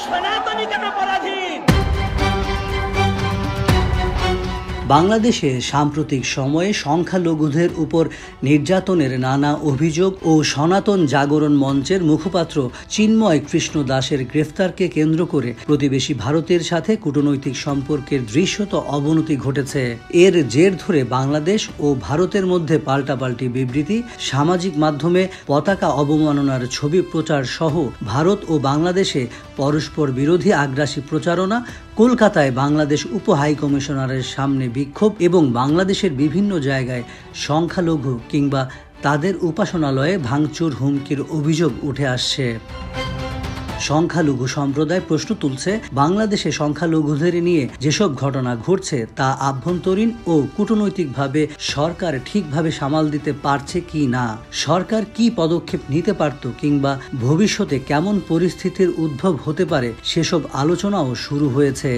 সনাতনী কেন পরাধীন? বাংলাদেশে সাম্প্রতিক সময়ে সংখ্যালঘুদের উপর নির্যাতনের নানা অভিযোগ ও সনাতন জাগরণ মঞ্চের মুখপাত্র চিন্ময় কৃষ্ণ দাসের গ্রেফতারকে কেন্দ্র করে প্রতিবেশী ভারতের সাথে কূটনৈতিক সম্পর্কের দৃশ্যত অবনতি ঘটেছে। এর জের ধরে বাংলাদেশ ও ভারতের মধ্যে পাল্টাপাল্টি বিবৃতি, সামাজিক মাধ্যমে পতাকা অবমাননার ছবি প্রচার সহ ভারত ও বাংলাদেশে পরস্পর বিরোধী আগ্রাসী প্রচারণা, কলকাতায় বাংলাদেশ উপ হাইকমিশনারের সামনে বিক্ষোভ এবং বাংলাদেশের বিভিন্ন জায়গায় সংখ্যালঘু কিংবা তাদের উপাসনালয়ে ভাঙচুর হুমকির অভিযোগ উঠে আসছে। সংখ্যালঘু সম্প্রদায় প্রশ্ন তুলছে, বাংলাদেশে সংখ্যালঘুদের নিয়ে যেসব ঘটনা ঘটছে তা আভ্যন্তরীণ ও কূটনৈতিকভাবে সরকার ঠিকভাবে সামাল দিতে পারছে কি না, সরকার কি পদক্ষেপ নিতে পারত কিংবা ভবিষ্যতে কেমন পরিস্থিতির উদ্ভব হতে পারে সেসব আলোচনাও শুরু হয়েছে।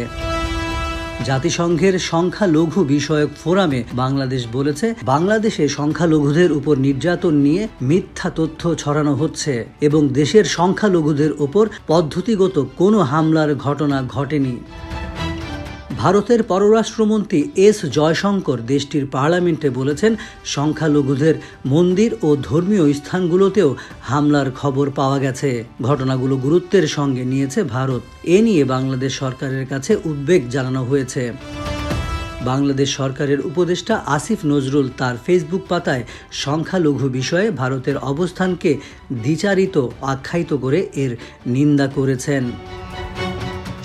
জাতিসংঘের সংখ্যালঘু বিষয়ক ফোরামে বাংলাদেশ বলেছে, বাংলাদেশে সংখ্যালঘুদের উপর নির্যাতন নিয়ে মিথ্যা তথ্য ছড়ানো হচ্ছে এবং দেশের সংখ্যালঘুদের উপর পদ্ধতিগত কোনো হামলার ঘটনা ঘটেনি। ভারতের পররাষ্ট্রমন্ত্রী এস জয়শঙ্কর দেশটির পার্লামেন্টে বলেছেন, সংখ্যালঘুদের মন্দির ও ধর্মীয় স্থানগুলোতেও হামলার খবর পাওয়া গেছে। ঘটনাগুলো গুরুত্বের সঙ্গে নিয়েছে ভারত। এ নিয়ে বাংলাদেশ সরকারের কাছে উদ্বেগ জানানো হয়েছে। বাংলাদেশ সরকারের উপদেষ্টা আসিফ নজরুল তার ফেসবুক পাতায় সংখ্যালঘু বিষয়ে ভারতের অবস্থানকে দ্বিচারিত আখ্যায়িত করে এর নিন্দা করেছেন।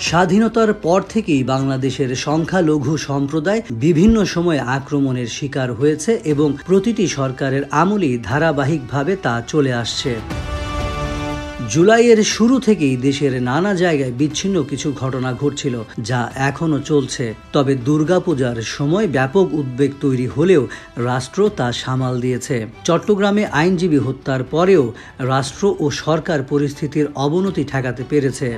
স্বাধীনতার পর থেকেই বাংলাদেশের সংখ্যালঘু সম্প্রদায় বিভিন্ন সময় আক্রমণের শিকার হয়েছে এবং প্রতিটি সরকারের আমলেই ধারাবাহিকভাবে তা চলে আসছে। জুলাইয়ের শুরু থেকেই দেশের নানা জায়গায় বিচ্ছিন্ন কিছু ঘটনা ঘটছিল, যা এখনও চলছে। তবে দুর্গাপূজার সময় ব্যাপক উদ্বেগ তৈরি হলেও রাষ্ট্র তা সামাল দিয়েছে। চট্টগ্রামে আইনজীবী হত্যার পরেও রাষ্ট্র ও সরকার পরিস্থিতির অবনতি ঠেকাতে পেরেছে।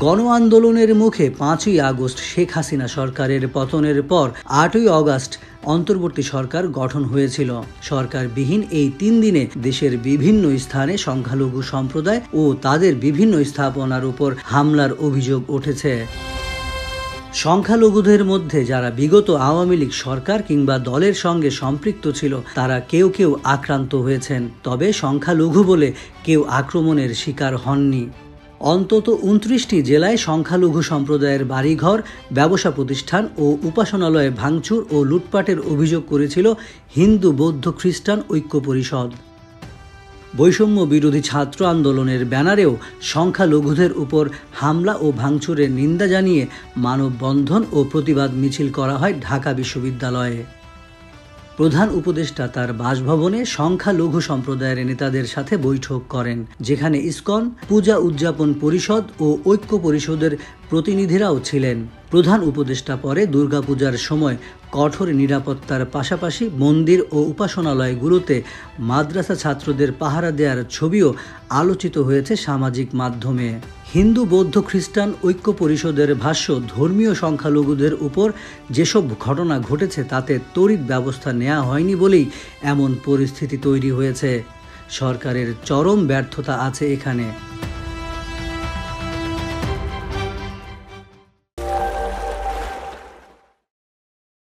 গণ আন্দোলনের মুখে 5ই আগস্ট শেখ হাসিনা সরকারের পতনের পর 8ই আগস্ট অন্তর্বর্তী সরকার গঠন হয়েছিল। সরকারবিহীন এই 3 দিনে দেশের বিভিন্ন স্থানে সংখ্যালঘু সম্প্রদায় ও তাদের বিভিন্ন স্থাপনার উপর হামলার অভিযোগ উঠেছে। সংখ্যালঘুদের মধ্যে যারা বিগত আওয়ামী লীগ সরকার কিংবা দলের সঙ্গে সম্পৃক্ত ছিল তারা কেউ কেউ আক্রান্ত হয়েছেন, তবে সংখ্যালঘু বলে কেউ আক্রমণের শিকার হননি। অন্তত 29টি জেলায় সংখ্যালঘু সম্প্রদায়ের বাড়িঘর, ব্যবসা প্রতিষ্ঠান ও উপাসনালয়ে ভাঙচুর ও লুটপাটের অভিযোগ করেছিল হিন্দু বৌদ্ধ খ্রিস্টান ঐক্য পরিষদ। বৈষম্য বিরোধী ছাত্র আন্দোলনের ব্যানারেও সংখ্যালঘুদের উপর হামলা ও ভাঙচুরের নিন্দা জানিয়ে মানববন্ধন ও প্রতিবাদ মিছিল করা হয় ঢাকা বিশ্ববিদ্যালয়ে। প্রধান উপদেষ্টা তার বাসভবনে সংখ্যালঘু সম্প্রদায়ের নেতাদের সাথে বৈঠক করেন, যেখানে ইসকন, পূজা উদযাপন পরিষদ ও ঐক্য পরিষদের প্রতিনিধিরাও ছিলেন। প্রধান উপদেষ্টা পরে দুর্গাপূজার সময় কঠোর নিরাপত্তার পাশাপাশি মন্দির ও উপাসনালয়গুলোতে মাদ্রাসা ছাত্রদের পাহারা দেওয়ার ছবিও আলোচিত হয়েছে সামাজিক মাধ্যমে। হিন্দু বৌদ্ধ খ্রিস্টান ঐক্য পরিষদের ভাষ্য, ধর্মীয় সংখ্যালঘুদের উপর যেসব ঘটনা ঘটেছে তাতে তড়িৎ ব্যবস্থা নেওয়া হয়নি বলেই এমন পরিস্থিতি তৈরি হয়েছে। সরকারের চরম ব্যর্থতা আছে এখানে।